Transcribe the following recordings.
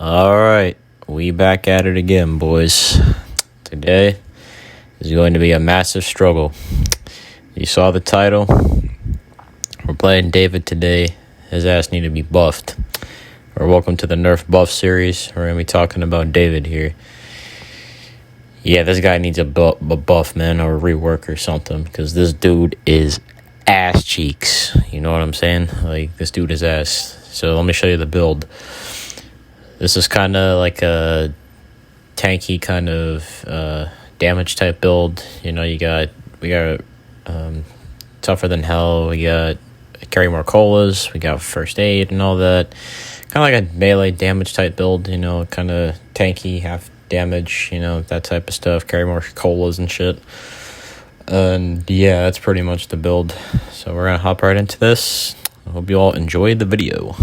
All right, we back at it again, boys. Today is going to be a massive struggle. You saw the title. We're playing David today. His ass need to be buffed. Or welcome to the Nerf Buff series. We're going to be talking about David here. Yeah, this guy needs a buff, man, or a rework or something, because this dude is ass cheeks. You know what I'm saying? Like, this dude is ass. So let me show you the build. This is kind of like a tanky kind of damage type build. You know, we got tougher than hell. We got carry more colas. We got first aid and all that. Kind of like a melee damage type build. You know, kind of tanky, half damage. You know, that type of stuff. Carry more colas and shit. And yeah, that's pretty much the build. So we're gonna hop right into this. I hope you all enjoyed the video.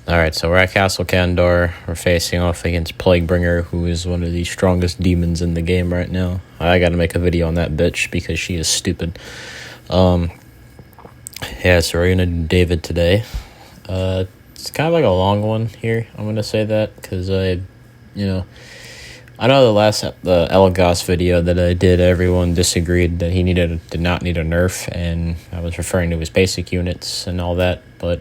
Alright, so we're at Castle Kandar. We're facing off against Plaguebringer, who is one of the strongest demons in the game right now. I gotta make a video on that bitch because she is stupid. Yeah, so we're gonna do David today. It's kind of like a long one here. I'm gonna say that because I know the Elagos video that I did, everyone disagreed that he did not need a nerf, and I was referring to his basic units and all that, but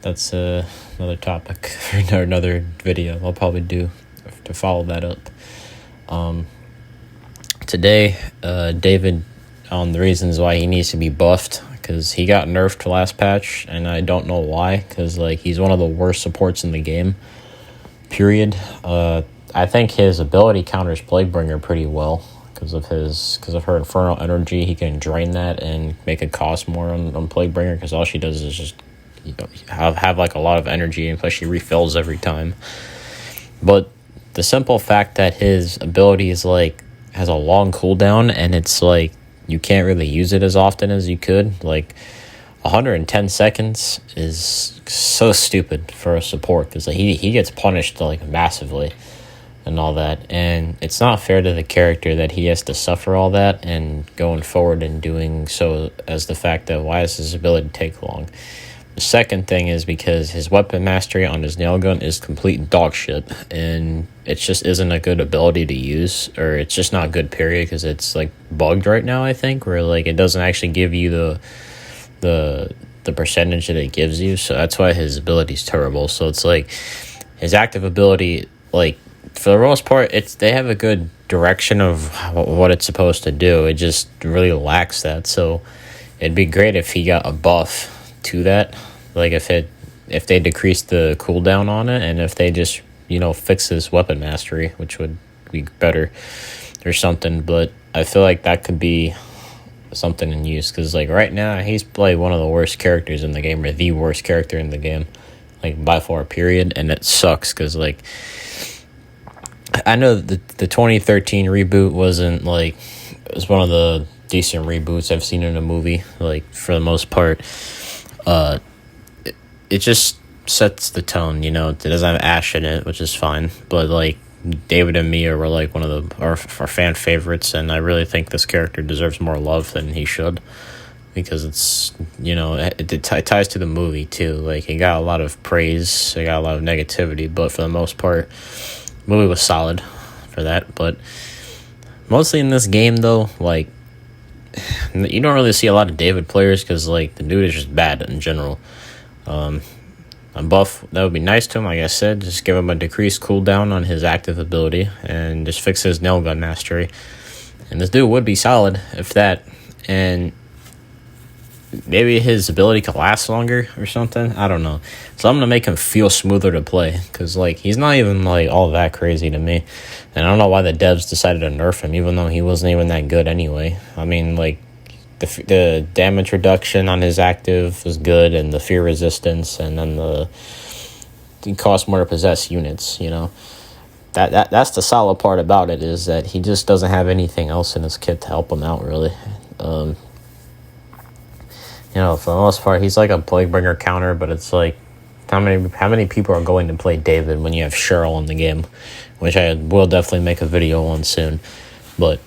that's another topic for another video I'll probably do to follow that up. Today, David, on the reasons why he needs to be buffed, because he got nerfed last patch, and I don't know why, because he's one of the worst supports in the game, period. I think his ability counters Plaguebringer pretty well, because of her Infernal Energy. He can drain that and make it cost more on Plaguebringer, because all she does is just have like a lot of energy, and plus she refills every time. But the simple fact that his ability is has a long cooldown, and it's you can't really use it as often as you could. 110 seconds is so stupid for a support, because he gets punished massively and all that, and it's not fair to the character that he has to suffer all that and going forward and doing so, as the fact that why does his ability take long. The second thing is because his weapon mastery on his nail gun is complete dog shit, and it just isn't a good ability to use, or it's just not good, period, because it's bugged right now, I think, where it doesn't actually give you the percentage that it gives you, so that's why his ability is terrible. So it's his active ability, for the most part, they have a good direction of what it's supposed to do. It just really lacks that, so it'd be great if he got a buff to that, if they decrease the cooldown on it, and if they just fix his weapon mastery, which would be better or something. But I feel that could be something in use, because right now he's one of the worst characters in the game, or the worst character in the game, by far, period. And it sucks because I know the 2013 reboot wasn't it was one of the decent reboots I've seen in a movie, for the most part. It just sets the tone, it doesn't have Ash in it, which is fine, but David and Mia were one of our fan favorites, and I really think this character deserves more love than he should, because it's it ties to the movie too. He got a lot of praise, he got a lot of negativity, but for the most part, the movie was solid for that. But mostly in this game though, you don't really see a lot of David players, because the dude is just bad in general. A buff that would be nice to him, like I said, just give him a decreased cooldown on his active ability and just fix his nail gun mastery, and this dude would be solid if that, and maybe his ability could last longer or something. I don't know. So I'm gonna make him feel smoother to play, because he's not even all that crazy to me, and I don't know why the devs decided to nerf him, even though he wasn't even that good anyway. I mean, the damage reduction on his active was good, and the fear resistance, and then it costs more to possess units. That's the solid part about it, is that he just doesn't have anything else in his kit to help him out, really. For the most part, he's a Plaguebringer counter, but it's how many people are going to play David when you have Cheryl in the game, which I will definitely make a video on soon. But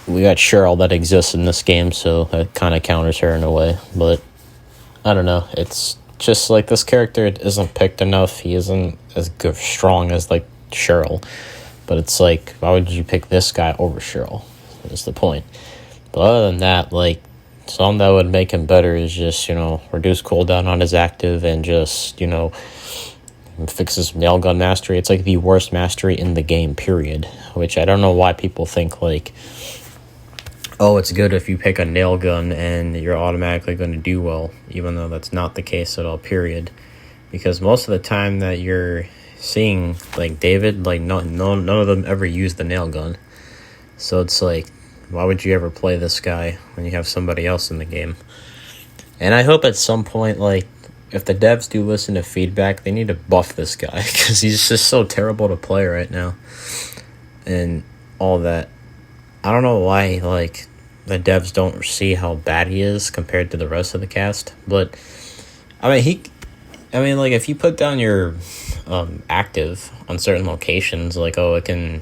we got Cheryl that exists in this game, so that kind of counters her in a way. But I don't know, it's just like this character isn't picked enough. He isn't as good, strong as like Cheryl. But it's like, why would you pick this guy over Cheryl? Is the point. But other than that, like, something that would make him better is just, reduce cooldown on his active and just, fix his nail gun mastery. It's like the worst mastery in the game, period. Which I don't know why people think, like, oh, it's good if you pick a nail gun and you're automatically going to do well, even though that's not the case at all, period. Because most of the time that you're seeing, like, David, like, none of them ever use the nail gun. So it's like, why would you ever play this guy when you have somebody else in the game? And I hope at some point, like, if the devs do listen to feedback, they need to buff this guy, because he's just so terrible to play right now. And all that. I don't know why, like, the devs don't see how bad he is compared to the rest of the cast. But, like, if you put down your active on certain locations, like, oh, it can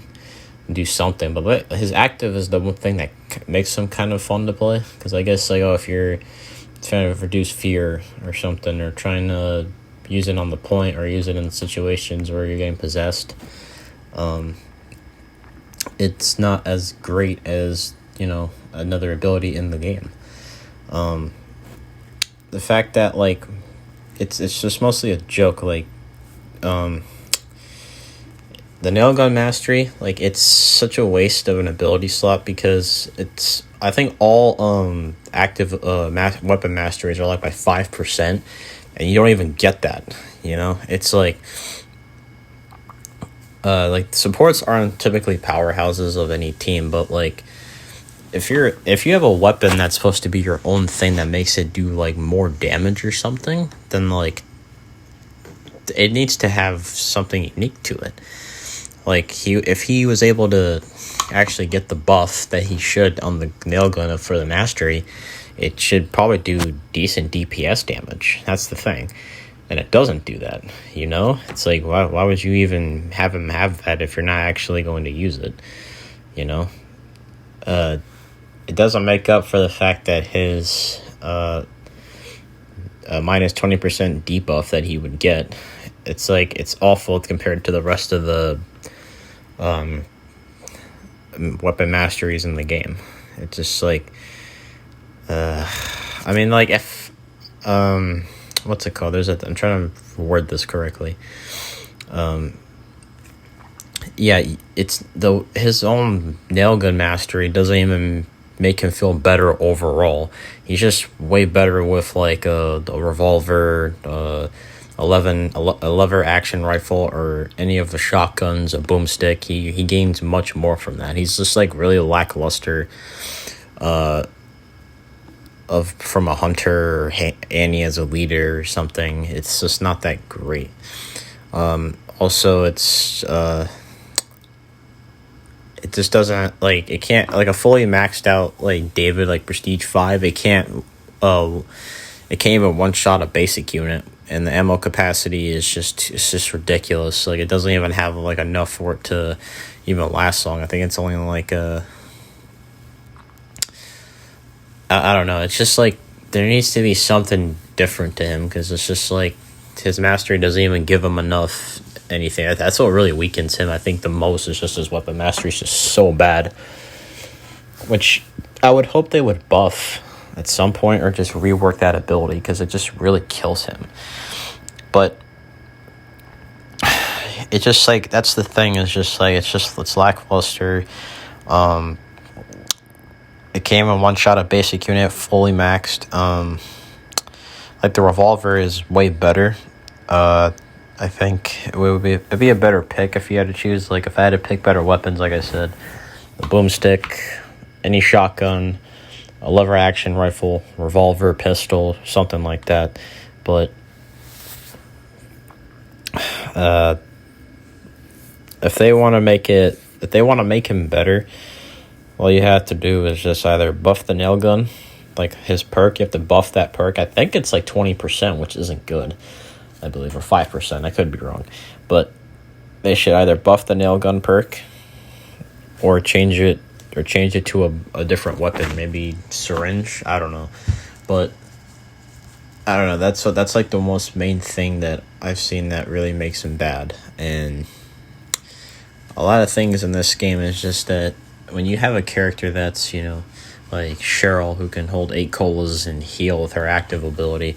do something, but his active is the one thing that makes him kind of fun to play, because I guess, like, oh, if you're trying to reduce fear or something, or trying to use it on the point, or use it in situations where you're getting possessed, it's not as great as, another ability in the game. The fact that, like, it's just mostly a joke, like, the nail gun mastery, like, it's such a waste of an ability slot, because it's, I think all active weapon masteries are like by 5%, and you don't even get that. It's like supports aren't typically powerhouses of any team, but like if you have a weapon that's supposed to be your own thing that makes it do like more damage or something, then like it needs to have something unique to it. Like, if he was able to actually get the buff that he should on the nail gun for the mastery, it should probably do decent DPS damage. That's the thing. And it doesn't do that, It's like, why would you even have him have that if you're not actually going to use it, It doesn't make up for the fact that his minus 20% debuff that he would get. It's like, it's awful compared to the rest of the weapon masteries in the game. It's just like, if what's it called? I'm trying to word this correctly. It's his own nail gun mastery doesn't even make him feel better overall. He's just way better with like a revolver, a lever action rifle, or any of the shotguns, a boomstick. He gains much more from that. He's just like really lackluster from a hunter, or Annie as a leader or something. It's just not that great. Also, it's it just doesn't, like, it can't, like, a fully maxed out like David, like Prestige 5, it can't even one shot a basic unit. And the ammo capacity is just ridiculous. Like, it doesn't even have like enough for it to even last long. I think it's only like I don't know. It's just like there needs to be something different to him, because it's just like his mastery doesn't even give him enough anything. That's what really weakens him. I think the most is just his weapon mastery is just so bad, which I would hope they would buff at some point, or just rework that ability, because it just really kills him. But it's just like, that's the thing, is just like it's lackluster. It came in one shot a basic unit, fully maxed. Like, the revolver is way better. I think it'd be a better pick if you had to choose. Like, if I had to pick better weapons, like I said, the boomstick, any shotgun, a lever action rifle, revolver, pistol, something like that. But if they want to make him better, all you have to do is just either buff the nail gun, like his perk. You have to buff that perk. I think it's like 20%, which isn't good, I believe, or 5%. I could be wrong, but they should either buff the nail gun perk, or change it to a different weapon, maybe syringe. I don't know, but I don't know. That's like the most main thing that I've seen that really makes him bad. And a lot of things in this game is just that when you have a character that's, like Cheryl, who can hold 8 colas and heal with her active ability,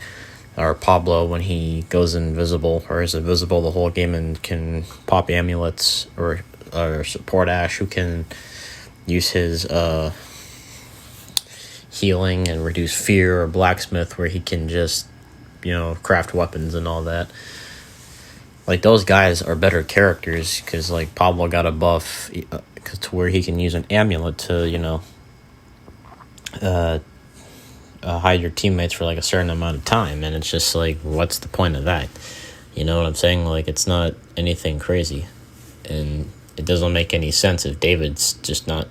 or Pablo when he goes invisible or is invisible the whole game and can pop amulets, or support Ash, who can use his healing and reduce fear, or Blacksmith where he can just craft weapons and all that. Like, those guys are better characters because, like, Pablo got a buff to where he can use an amulet to hide your teammates for like a certain amount of time, and it's just like, what's the point of that? You know what I'm saying? Like, it's not anything crazy, and it doesn't make any sense if David's just not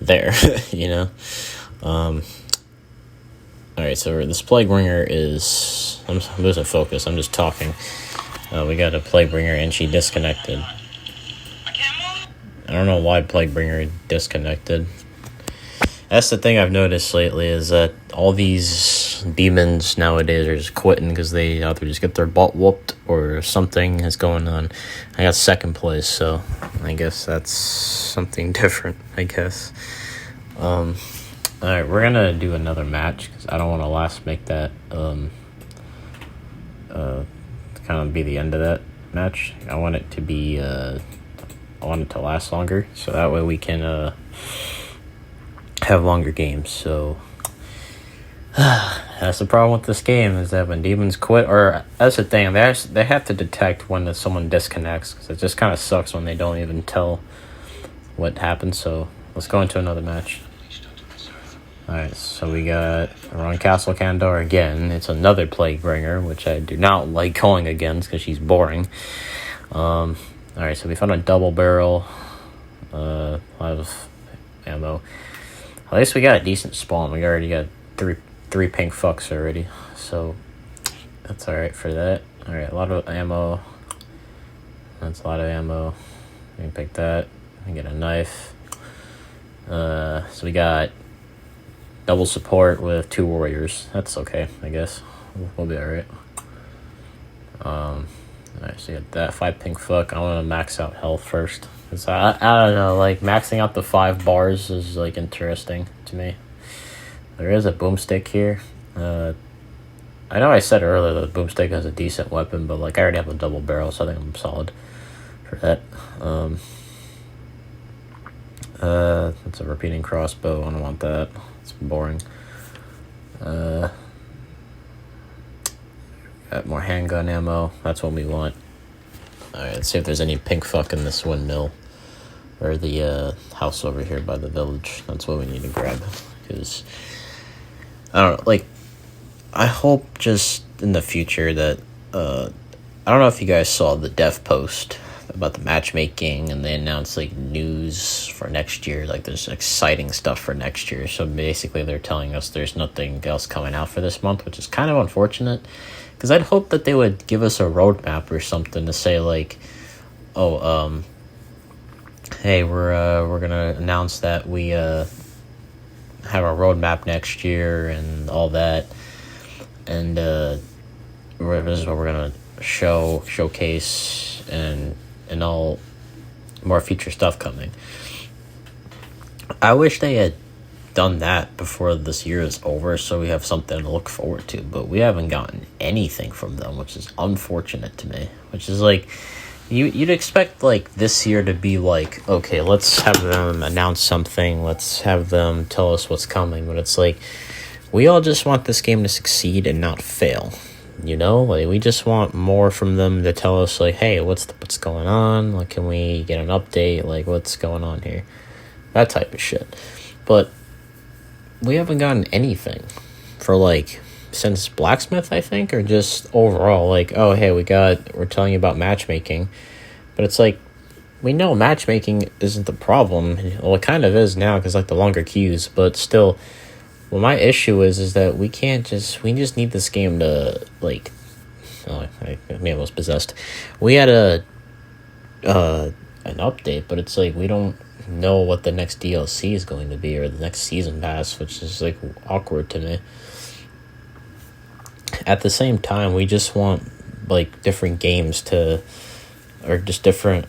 there. Alright, so this Plaguebringer is, I'm losing focus, I'm just talking. We got a Plaguebringer and she disconnected. I don't know why Plaguebringer disconnected. That's the thing I've noticed lately, is that all these demons nowadays are just quitting because they either just get their butt whooped or something is going on. I got second place, so I guess that's something different, I guess. Alright, we're gonna do another match because I don't want to make that kind of be the end of that match. I want it to be I want it to last longer, so that way we can have longer games. So that's the problem with this game, is that when demons quit, or that's the thing, they have to detect when someone disconnects, because it just kind of sucks when they don't even tell what happened. So let's go into another match. Alright, so we got, we're on Castle Candor again. It's another Plaguebringer, which I do not like calling against because she's boring. Alright, so we found a double barrel. A lot of ammo. At least we got a decent spawn. We already got three pink fucks already, so that's alright for that. Alright, a lot of ammo. That's a lot of ammo. We can pick that. We get a knife. So we got double support with 2 warriors. That's okay, I guess. We'll be alright. Alright, so you got that 5 pink fuck. I want to max out health first. Cause I don't know, like, maxing out the 5 bars is, like, interesting to me. There is a boomstick here. I know I said earlier that the boomstick is a decent weapon, but, like, I already have a double barrel, so I think I'm solid for that. It's a repeating crossbow. I don't want that. It's boring. Got more handgun ammo. That's what we want. Alright, let's see if there's any pink fuck in this windmill. Or the house over here by the village. That's what we need to grab. Because, I don't know, like, I hope just in the future that, I don't know if you guys saw the dev post about the matchmaking, and they announced, like, news for next year. Like, there's exciting stuff for next year. So basically they're telling us there's nothing else coming out for this month, which is kind of unfortunate. Because I'd hope that they would give us a roadmap or something to say, like, oh, hey, we're gonna announce that we have a roadmap next year and all that, and this is what we're gonna showcase, and all more future stuff coming. I wish they had done that before this year is over, so we have something to look forward to, but we haven't gotten anything from them, which is unfortunate to me. Which is like, you'd expect, like, this year to be like, okay, let's have them announce something, let's have them tell us what's coming, but it's like, we all just want this game to succeed and not fail. Like, we just want more from them to tell us, like, hey, what's going on? Like, can we get an update? Like, what's going on here? That type of shit. But we haven't gotten anything for, like, since Blacksmith, I think, or just overall, like, oh, hey, we're telling you about matchmaking, but it's like, we know matchmaking isn't the problem. Well, it kind of is now, because, like, the longer queues, but still, well, my issue is that we just need this game to, like, oh, I maybe I was possessed. We had an update, but it's like, we don't know what the next DLC is going to be, or the next season pass, which is, like, awkward to me. at the same time, we just want like different games to, or just different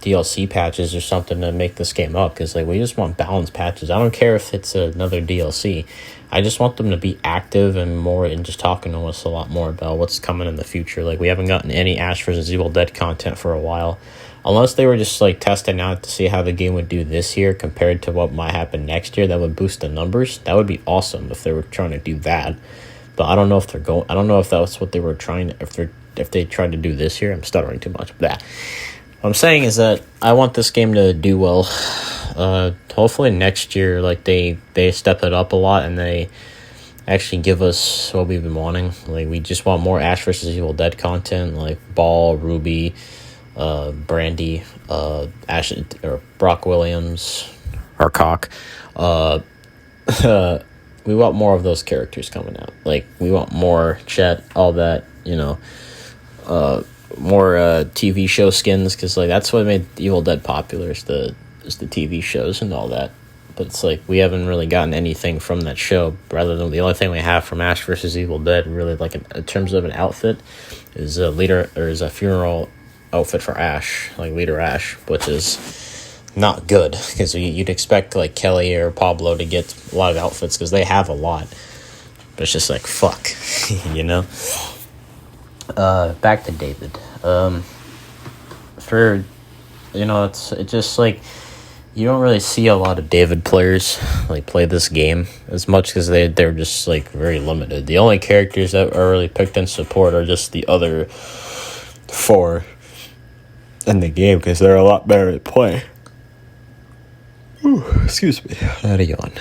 DLC patches or something to make this game up, because like we just want balanced patches. I don't care if it's another DLC. I just want them to be active and more, and just talking to us a lot more about what's coming in the future. Like we haven't gotten any Ash vs. Evil Dead content for a while, unless they were just like testing out to see how the game would do this year compared to what might happen next year. That would boost the numbers. That would be awesome if they were trying to do that. But I don't know if they're going. I don't know if that's what they were trying. If they tried to do this year. I'm stuttering too much. That. What I'm saying is that I want this game to do well. Hopefully next year, like they step it up a lot and they actually give us what we've been wanting. Like we just want more Ash vs. Evil Dead content, like Ball, Ruby, Brandy, Ash or Brock Williams, or Cock. We want more of those characters coming out. Like we want more Chet, all that, more TV show skins, because like that's what made Evil Dead popular, is the TV shows and all that. But it's like we haven't really gotten anything from that show, rather than the only thing we have from Ash vs. Evil Dead, really, like in terms of an outfit, is a funeral outfit for Ash, like Leader Ash, which is not good, because you'd expect like Kelly or Pablo to get a lot of outfits because they have a lot, but it's just like fuck. Back to David. It's just like you don't really see a lot of David players like play this game as much, because they're just like very limited. The only characters that are really picked in support are just the other 4 in the game, because they're a lot better at play. Ooh, excuse me. I had a yawn.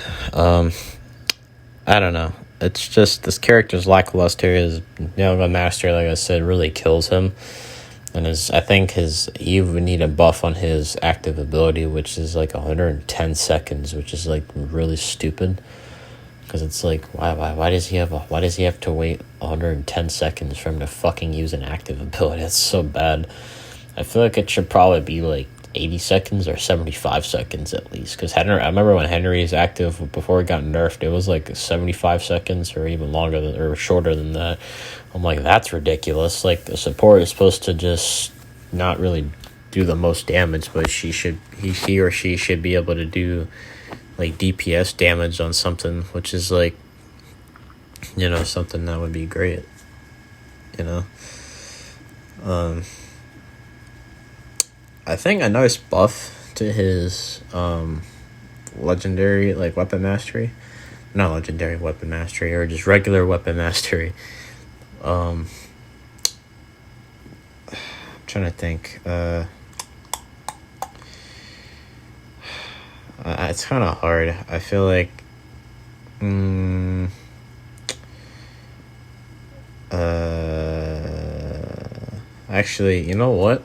I don't know. It's just this character's lackluster. His Yoga Master, like I said, really kills him. And he would need a buff on his active ability, which is like 110 seconds, which is like really stupid. Because it's like, why does he have to wait 110 seconds for him to fucking use an active ability? That's so bad. I feel like it should probably be like 80 seconds or 75 seconds at least, because I remember when Henry's active before he got nerfed, it was like 75 seconds or even longer or shorter than that. I'm like, that's ridiculous. Like the support is supposed to just not really do the most damage, but he or she should be able to do like DPS damage on something, which is like, something that would be great. I think a nice buff to his legendary like weapon mastery, not legendary weapon mastery, or just regular weapon mastery. I'm trying to think. It's kind of hard. I feel like actually, you know what?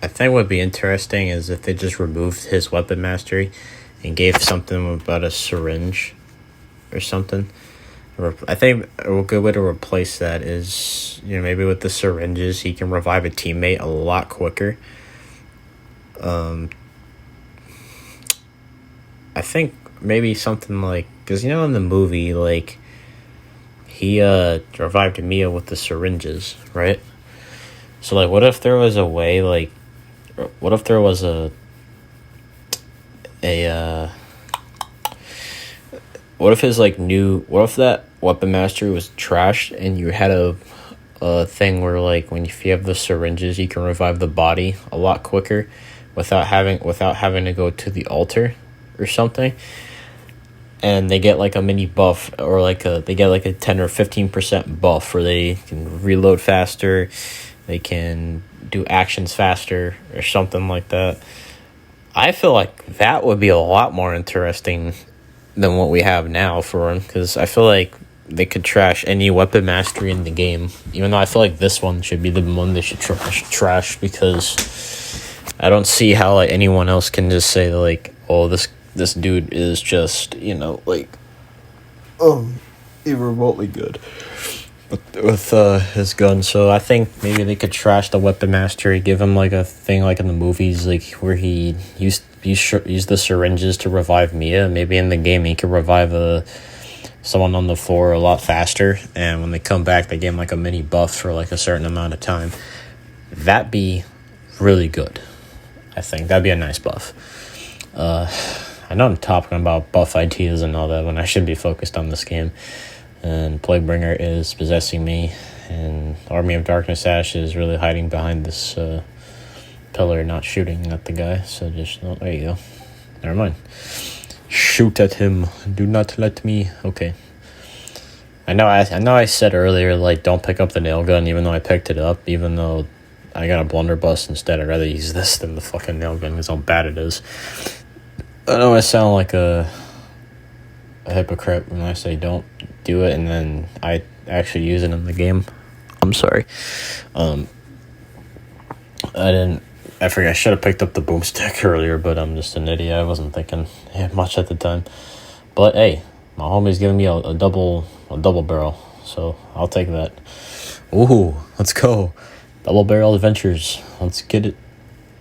I think what would be interesting is if they just removed his weapon mastery and gave something about a syringe or something. I think a good way to replace that is, maybe with the syringes, he can revive a teammate a lot quicker. I think maybe something like, because in the movie, like, he revived Mia with the syringes, right? So, like, what if there was a way, like, what if there was what if his like what if that weapon mastery was trashed and you had a thing where like if you have the syringes you can revive the body a lot quicker without having to go to the altar or something, and they get like a mini buff, or they get like a 10 or 15% buff where they can reload faster, they can do actions faster or something like that. I feel like that would be a lot more interesting than what we have now for him, because I feel like they could trash any weapon mastery in the game, even though I feel like this one should be the one they should trash, because I don't see how like anyone else can just say like, oh, this dude is just even remotely good with his gun. So I think maybe they could trash the weapon mastery, give him like a thing like in the movies, like where he used the syringes to revive Mia. Maybe in the game he could revive a someone on the floor a lot faster, and when they come back, they get like a mini buff for like a certain amount of time. That'd be really good. I think that'd be a nice buff. I know I'm talking about buff ideas and all that when I should be focused on this game. And Plaguebringer is possessing me, and Army of Darkness Ash is really hiding behind this pillar, not shooting at the guy. So just, oh, there you go. Never mind. Shoot at him. Do not let me. Okay. I know I said earlier, like, don't pick up the nail gun, even though I picked it up, even though I got a blunderbuss instead. I'd rather use this than the fucking nail gun because how bad it is. I know I sound like a hypocrite when I say don't do it, and then I actually use it in the game. I'm sorry. I forgot I should have picked up the boomstick earlier, but I'm just an idiot. I wasn't thinking much at the time. But hey, my homie's giving me a double barrel, so I'll take that. Ooh, let's go. Double barrel adventures. Let's get it.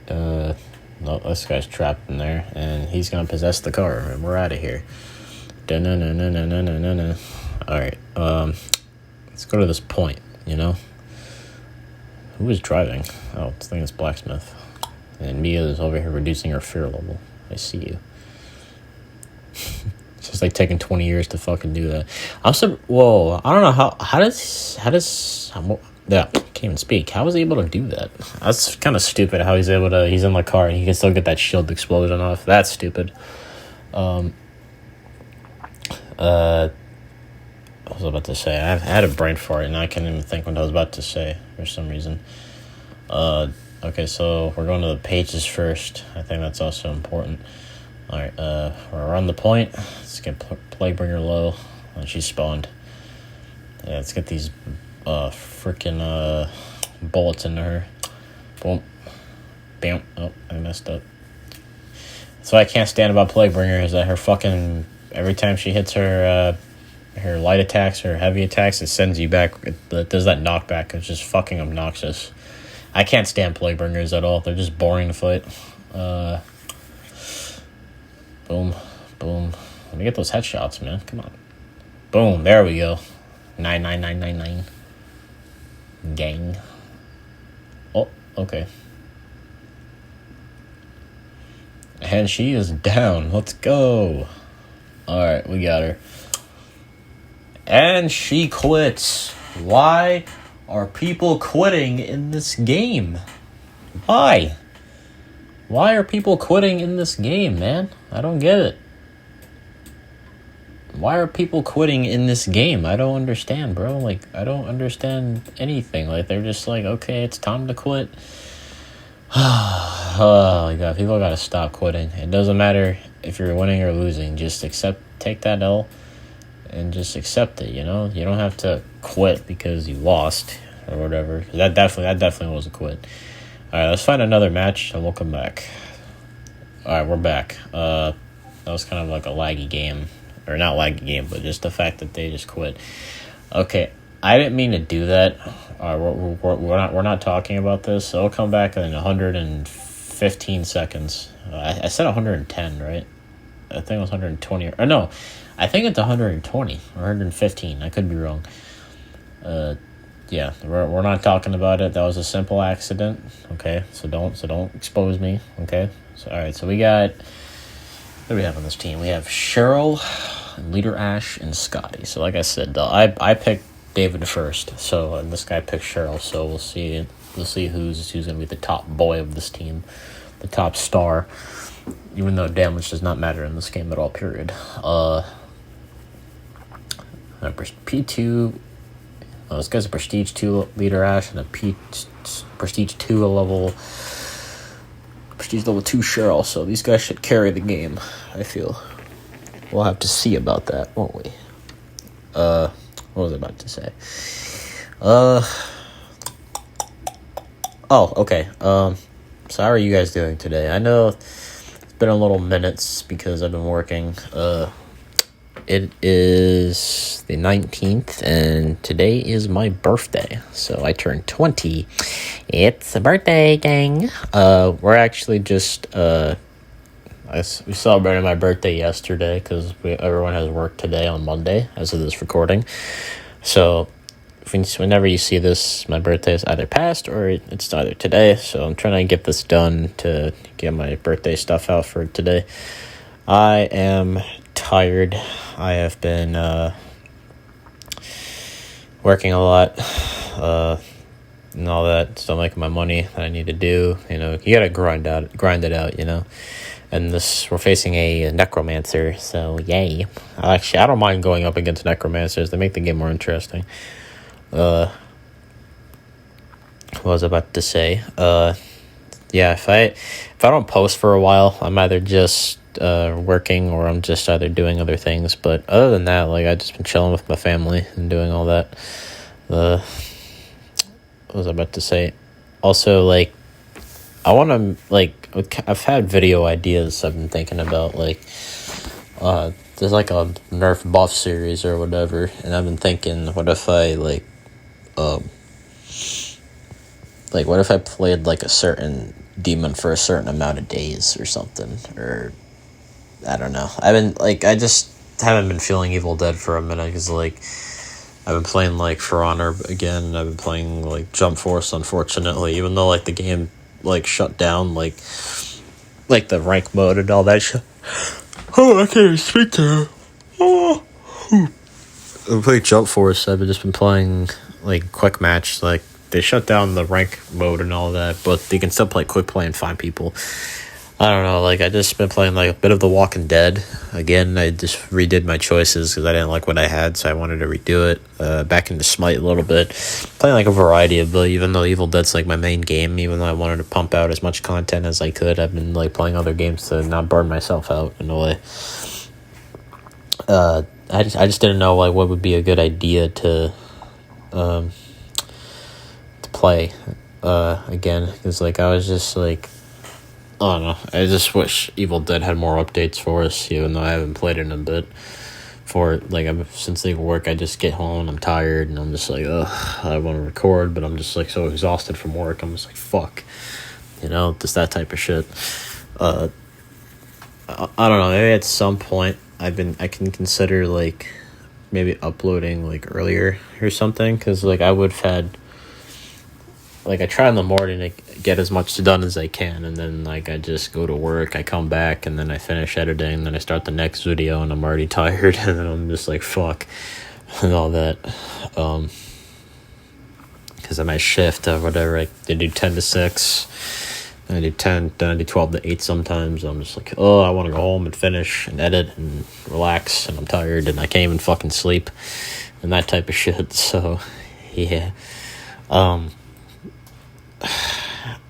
No, this guy's trapped in there, and he's gonna possess the car, and we're out of here. Da-na-na-na-na-na-na-na. Alright, let's go to this point, you know? Who is driving? Oh, I think it's Blacksmith. And Mia is over here reducing her fear level. I see you. It's just like taking 20 years to fucking do that. Whoa, I don't know how does yeah, can't even speak. How was he able to do that? That's kind of stupid how he's able to, he's in the car and he can still get that shield explosion off. That's stupid. I was about to say, I had a brain fart and I can't even think what I was about to say for some reason. Okay, so we're going to the pages first. I think that's also important. Alright, we're on the point. Let's get Plaguebringer low. And she spawned. Yeah, let's get these freaking bullets into her. Boom. Bam. Oh, I messed up. That's why I can't stand about Plaguebringer, is that her fucking, every time she hits her light attacks or heavy attacks, it sends you back. It does that knockback. It's just fucking obnoxious. I can't stand Plaguebringers at all. They're just boring to fight. Boom. Boom. Let me get those headshots, man. Come on. Boom. There we go. 99999. Gang. Oh, okay. And she is down. Let's go. Alright, we got her. And she quits. Why are people quitting in this game? Why? Why are people quitting in this game, man? I don't get it. Why are people quitting in this game? I don't understand, bro. Like, I don't understand anything. Like, they're just like, okay, it's time to quit. Oh my god, people gotta stop quitting. It doesn't matter if you're winning or losing. Just take that L and just accept it, you know? You don't have to quit because you lost or whatever. That definitely was a quit. Alright, let's find another match and we'll come back. Alright, we're back. That was kind of like a laggy game. Or not laggy game, but just the fact that they just quit. Okay, I didn't mean to do that. We're not talking about this. So I'll come back in 115 seconds. I said 110, right? I think it was 120. Or no, I think it's 120 or 115. I could be wrong. Yeah, we're not talking about it. That was a simple accident. Okay, so don't expose me. Okay, so all right. So we got. What do we have on this team? We have Cheryl, Leader Ash, and Scotty. So like I said, I picked David first. So and this guy picked Cheryl. So we'll see who's gonna be the top boy of this team, the top star. Even though damage does not matter in this game at all. Period. P2. This guy's a Prestige 2 Leader Ash and a Prestige 2 level. Prestige level 2 Cheryl, so these guys should carry the game, I feel. We'll have to see about that, won't we? What was I about to say? Oh, okay. So how are you guys doing today? I know it's been a little minutes because I've been working. It is the 19th, and today is my birthday. So I turned 20. It's a birthday, gang. We're actually just, I we celebrated my birthday yesterday because everyone has work today on Monday as of this recording. So whenever you see this, my birthday is either past or it's either today. So I'm trying to get this done to get my birthday stuff out for today. I am tired. I have been working a lot and all that, still making my money that I need to do. You know, you gotta grind it out, you know. And we're facing a necromancer, so yay. I don't mind going up against necromancers. They make the game more interesting. What was I about to say? Yeah, if I don't post for a while, I'm either just working or I'm just either doing other things. But other than that, like, I've just been chilling with my family and doing all that. What was I about to say? Also, like, I want to, like, I've had video ideas I've been thinking about, like, there's like a Nerf buff series or whatever, and I've been thinking, what if I, what if I played, like, a certain demon for a certain amount of days or something, or, I don't know. I just haven't been feeling Evil Dead for a minute, because, like, I've been playing, like, For Honor again, and I've been playing, like, Jump Force, unfortunately, even though, like, the game, like, shut down, like the rank mode and all that shit. Oh, I can't even speak to her. I played Jump Force. I've just been playing, like, Quick Match. Like, they shut down the rank mode and all that, but you can still play Quick Play and find people. I don't know, like, I just been playing, like, a bit of The Walking Dead. Again, I just redid my choices because I didn't like what I had, so I wanted to redo it. Back into Smite a little bit. Playing, like, a variety of, but even though Evil Dead's, like, my main game, even though I wanted to pump out as much content as I could, I've been, like, playing other games to not burn myself out in a way. I just didn't know, like, what would be a good idea to play again, because, like, I was just, like, I don't know. I just wish Evil Dead had more updates for us, even though I haven't played it in a bit. Since they work, I just get home and I'm tired, and I'm just like, ugh, I want to record, but I'm just, like, so exhausted from work. I'm just like, fuck, you know, just that type of shit. I don't know. Maybe at some point I can consider, like, maybe uploading, like, earlier or something, because, like, I would have had. Like, I try in the morning to get as much done as I can, and then, like, I just go to work, I come back, and then I finish editing, and then I start the next video, and I'm already tired, and then I'm just like, fuck, and all that, because of my shift or whatever, I do 10 to 6, then I do 10, then I do 12 to 8 sometimes. I'm just like, oh, I want to go home and finish and edit and relax, and I'm tired, and I can't even fucking sleep, and that type of shit, so, yeah,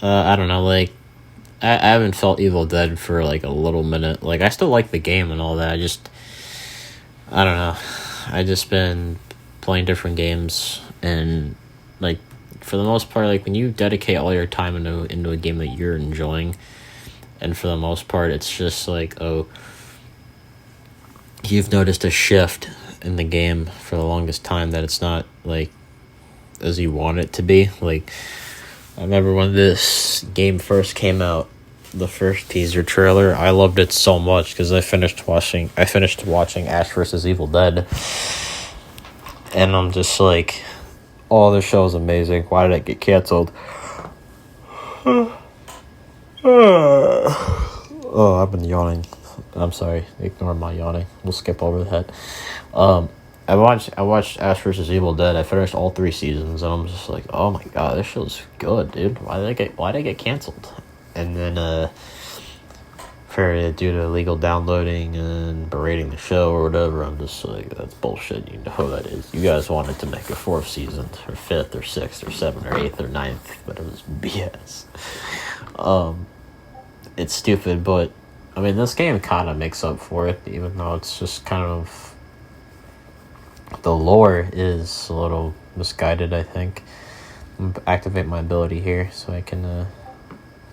I don't know, like, I haven't felt Evil Dead for, like, a little minute. Like, I still like the game and all that, I don't know, I just been playing different games, and, like, for the most part, like, when you dedicate all your time into a game that you're enjoying, and for the most part, it's just like, oh, you've noticed a shift in the game for the longest time that it's not, like, as you want it to be. Like, I remember when this game first came out, the first teaser trailer, I loved it so much because I finished watching Ash vs. Evil Dead, and I'm just like, oh, this show is amazing. Why did it get canceled? Oh, I've been yawning. I'm sorry, ignore my yawning. We'll skip over that. I watched Ash vs. Evil Dead. I finished all 3 seasons, and I'm just like, oh my god, this show's good, dude. Why did I get canceled? And then, due to illegal downloading and berating the show or whatever, I'm just like, that's bullshit. You know who that is. You guys wanted to make a 4th season, or 5th, or 6th, or 7th, or 8th, or 9th, but it was BS. It's stupid, but, I mean, this game kind of makes up for it, even though it's just kind of, the lore is a little misguided, I think. I'm gonna activate my ability here so I can,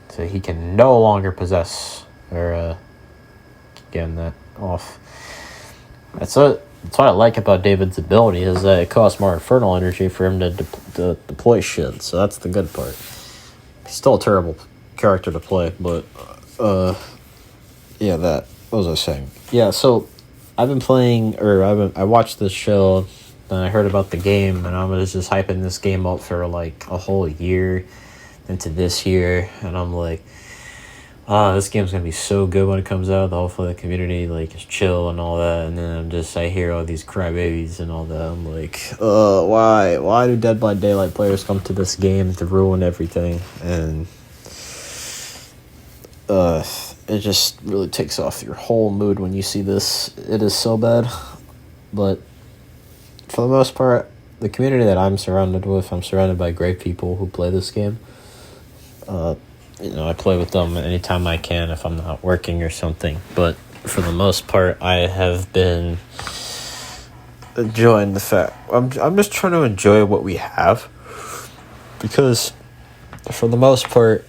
so he can no longer possess, or, getting that off. That's what I like about David's ability, is that it costs more infernal energy for him to deploy shit, so that's the good part. He's still a terrible character to play, but, Yeah, that. What was I saying? Yeah, so I've been playing, or I watched this show, and I heard about the game, and I was just hyping this game up for like a whole year into this year, and I'm like, this game's gonna be so good when it comes out. Hopefully the community like is chill and all that, and then I hear all these crybabies and all that. I'm like, why do Dead by Daylight players come to this game to ruin everything? And it just really takes off your whole mood when you see this. It is so bad, but for the most part, the community that I'm surrounded by great people who play this game. I play with them anytime I can if I'm not working or something. But for the most part, I have been enjoying the fact. I'm just trying to enjoy what we have, because for the most part,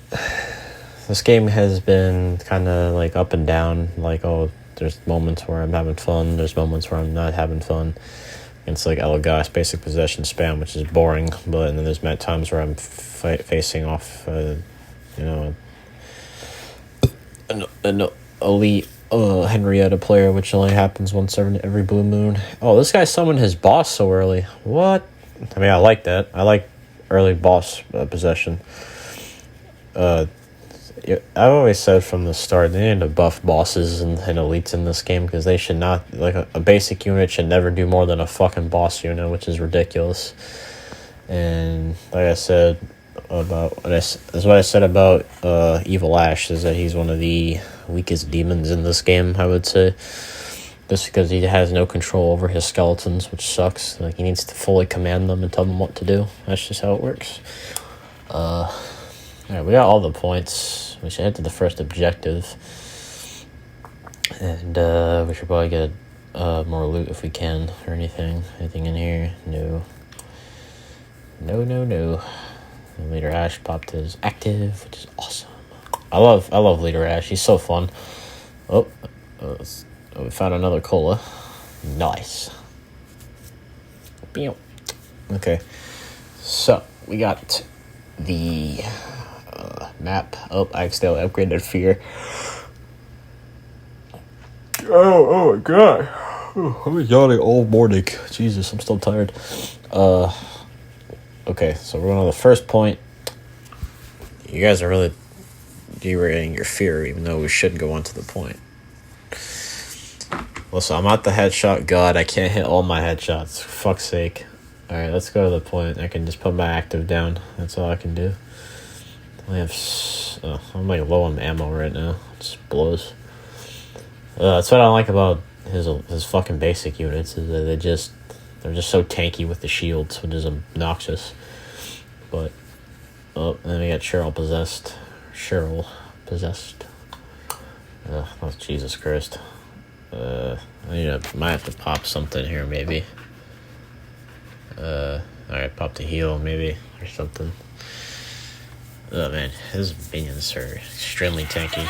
this game has been kind of like up and down. Like, there's moments where I'm having fun. There's moments where I'm not having fun. It's like Elga's basic possession spam, which is boring. And then there's times where I'm facing off, an elite Henrietta player, which only happens once every blue moon. Oh, this guy summoned his boss so early. What? I mean, I like that. I like early boss possession. I've always said from the start they need to buff bosses and elites in this game, because they should not, like, a basic unit should never do more than a fucking boss unit, which is ridiculous. And like I said that's what I said about Evil Ash, is that he's one of the weakest demons in this game, I would say, just because he has no control over his skeletons, which sucks. Like, he needs to fully command them and tell them what to do. That's just how it works. Alright, we got all the points. We should head to the first objective. And we should probably get more loot if we can, or anything. Anything in here? No. No. And Leader Ash popped his active, which is awesome. I love Leader Ash. He's so fun. We found another cola. Nice. Okay. So, we got the map. I accidentally upgraded Fear. Oh my god. I've been yawning all morning. Jesus, I'm still tired. Okay, so we're going to the first point. You guys are really derating your Fear, even though we should go on to the point. Listen, I'm not the headshot god. I can't hit all my headshots. For fuck's sake. Alright, let's go to the point. I can just put my active down. That's all I can do. I'm like low on ammo right now. It just blows. That's what I like about his fucking basic units, is that they're just so tanky with the shields, which is obnoxious. But then we got Cheryl possessed. Oh, Jesus Christ. Might have to pop something here, maybe. Alright, pop the heal, maybe, or something. Oh man, his minions are extremely tanky.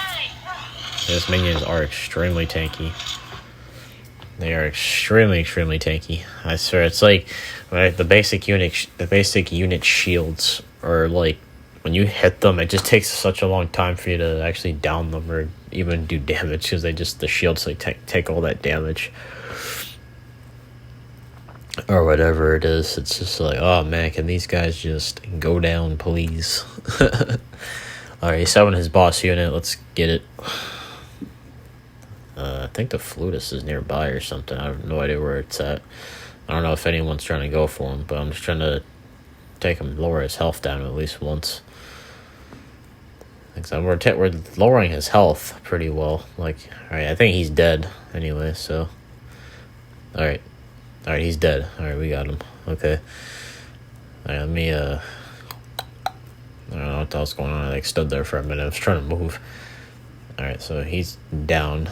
They are extremely tanky. I swear, it's like the basic unit shields are like, when you hit them, it just takes such a long time for you to actually down them or even do damage, because the shields take all that damage. Or whatever it is. It's just like, oh man, can these guys just go down, please? Alright, he's summoned his boss unit. Let's get it. I think the Flutus is nearby or something. I have no idea where it's at. I don't know if anyone's trying to go for him, but I'm just trying to lower his health down at least once. We're lowering his health pretty well. Like, alright, I think he's dead anyway, so. Alright, he's dead. Alright, we got him. Okay. Alright, let me, I don't know what the hell's going on. I stood there for a minute. I was trying to move. Alright, so he's down.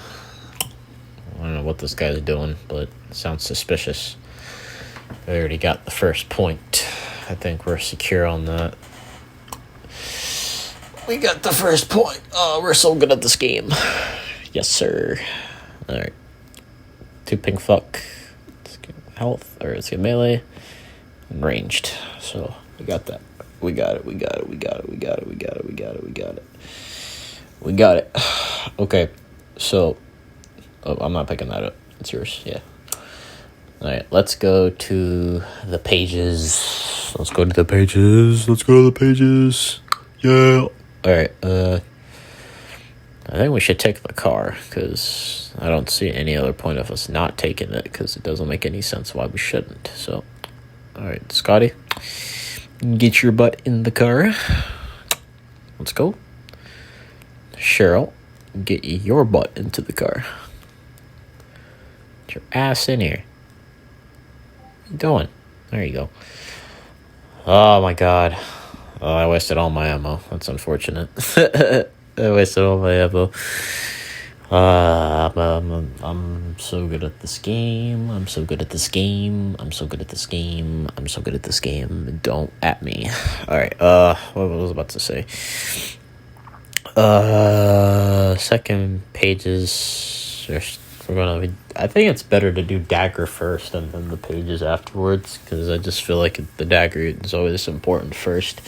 I don't know what this guy's doing, but it sounds suspicious. We already got the first point. I think we're secure on that. We got the first point. Oh, we're so good at this game. Yes, sir. Alright. 2 pink fuck. Let's get health, or let's get melee. And ranged. So, we got that. We got it. Okay. So, oh, I'm not picking that up. It's yours. Yeah. All right, let's go to the pages. Let's go to the pages. Yeah. All right. I think we should take the car because I don't see any other point of us not taking it because it doesn't make any sense why we shouldn't. So, all right, Scotty, get your butt in the car. Let's go. Cheryl, get your butt into the car. Get your ass in here. What are you doing? There you go. Oh my god. Oh, I wasted all my ammo. That's unfortunate. I wasted all my ammo. I'm so good at this game. I'm so good at this game. Don't at me. Alright, what was I about to say? Second pages. I think it's better to do dagger first and then the pages afterwards, because I just feel like the dagger is always important first,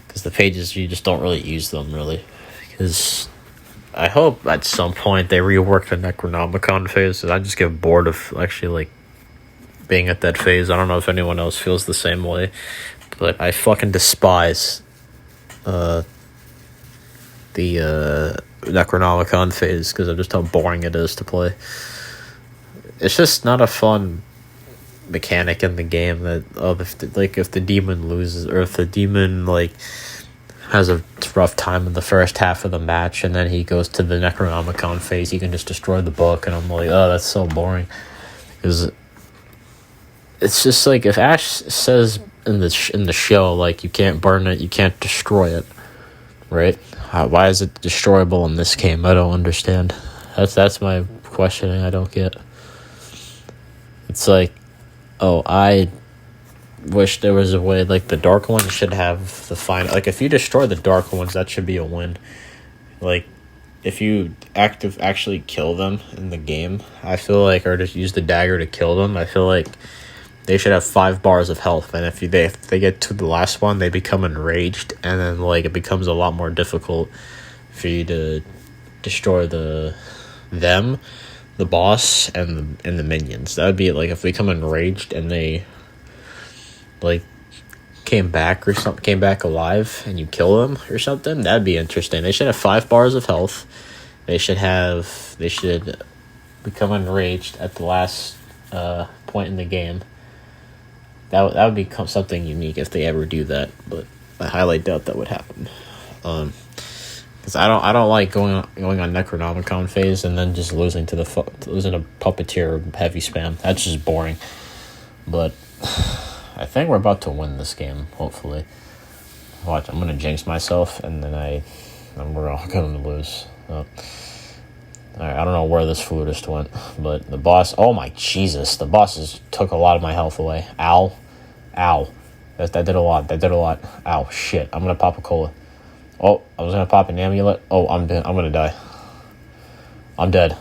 because the pages, you just don't really use them, really. Because I hope at some point they rework the Necronomicon phase, because I just get bored of actually, like, being at that phase. I don't know if anyone else feels the same way, but I fucking despise the Necronomicon phase, because of just how boring it is to play. It's just not a fun mechanic in the game that, if the demon loses, or if the demon, like, has a rough time in the first half of the match and then he goes to the Necronomicon phase, he can just destroy the book, and I'm like, oh, that's so boring. Because it's just like, if Ash says in the show, like, you can't burn it, you can't destroy it, right? Why is it destroyable in this game? I don't understand. That's my questioning. I don't get. It's like, oh, I wish there was a way, like, the Dark Ones should have the final. Like, if you destroy the Dark Ones, that should be a win. Like, if you actually kill them in the game, I feel like, or just use the dagger to kill them, I feel like they should have 5 bars of health, and if they get to the last one, they become enraged, and then, like, it becomes a lot more difficult for you to destroy the boss, and the minions. That would be, like, if they become enraged and they, like, came back alive, and you kill them or something. That'd be interesting. They should have 5 bars of health. They should become enraged at the last point in the game. That would become something unique if they ever do that, but I highly doubt that would happen. Because I don't like going on Necronomicon phase and then just losing to losing a puppeteer heavy spam. That's just boring. But I think we're about to win this game. Hopefully, watch. I'm gonna jinx myself, and then we're all gonna lose. All right, I don't know where this flutist went, but the boss. Oh my Jesus! The boss took a lot of my health away. Ow. That did a lot. Ow, shit. I'm gonna pop a cola. Oh, I was gonna pop an amulet. Oh, I'm dead. I'm gonna die. I'm dead.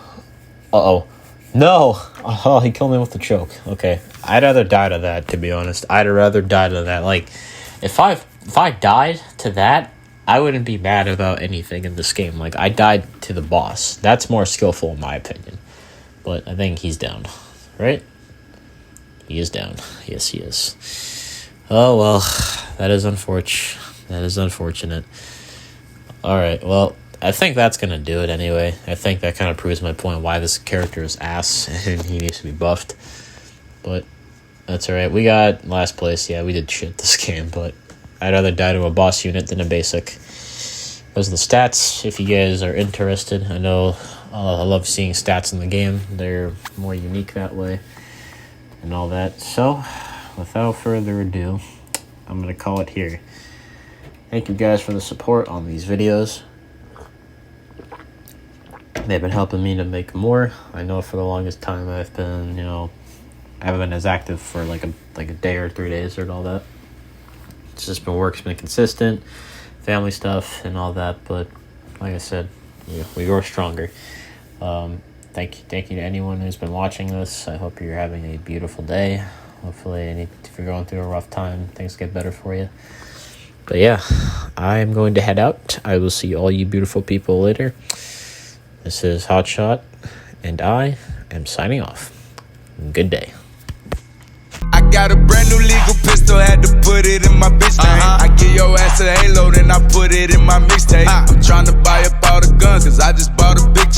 Uh-oh. No! Oh, he killed me with the choke. Okay. I'd rather die to that, to be honest. Like, if I died to that, I wouldn't be mad about anything in this game. Like, I died to the boss. That's more skillful in my opinion. But I think he's down. Right? He is down. Yes, he is. Oh, well. That is unfortunate. Alright, well, I think that's going to do it anyway. I think that kind of proves my point why this character is ass and he needs to be buffed. But that's alright. We got last place. Yeah, we did shit this game, but I'd rather die to a boss unit than a basic. Those are the stats, if you guys are interested. I know I love seeing stats in the game. They're more unique that way and all that. So, without further ado, I'm going to call it here. Thank you guys for the support on these videos. They've been helping me to make more. I know for the longest time I've been, I haven't been as active for like a day or 3 days or all that. It's just been work, it's been consistent, family stuff and all that. But like I said, we grow stronger. Thank you to anyone who's been watching this. I hope you're having a beautiful day. Hopefully, if you're going through a rough time, things get better for you. But yeah, I'm going to head out. I will see all you beautiful people later. This is Hotshot, and I am signing off. Good day. I got a brand new legal pistol, had to put it in my bitch name. I give your ass a halo, then I put it in my mixtape. I'm tryna buy up all the guns, cause I just bought